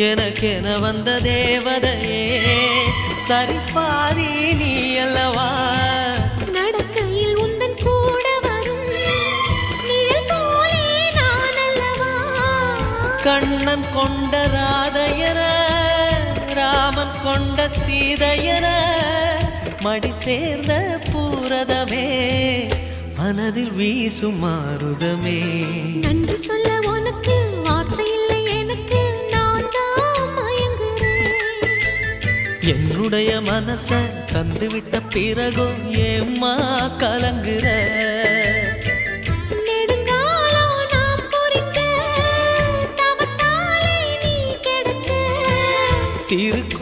எனக்கென வந்த தேவதையே சரிபாதி நீ அல்லவா நடக்கையில் உந்தன் கூட வரும் நிழல் போலே நான் அல்லவா கண்ணன் கொண்ட ராதையர ராமன் கொண்ட சீதையர மடி சேர்ந்த பூரதமே மனதில் வீசும் மாருதமே நன்றி சொல்ல உனக்கு வார்த்தை இல்லை எனக்கு நான் தான் மயங்குறேன் என்னுடைய மனச தந்துவிட்ட பிறகும் ஏம்மா கலங்குற நெடுங்காலம் நாம் பொறிச்ச தவத்தாலே நீ கிடைச்ச திருக்கு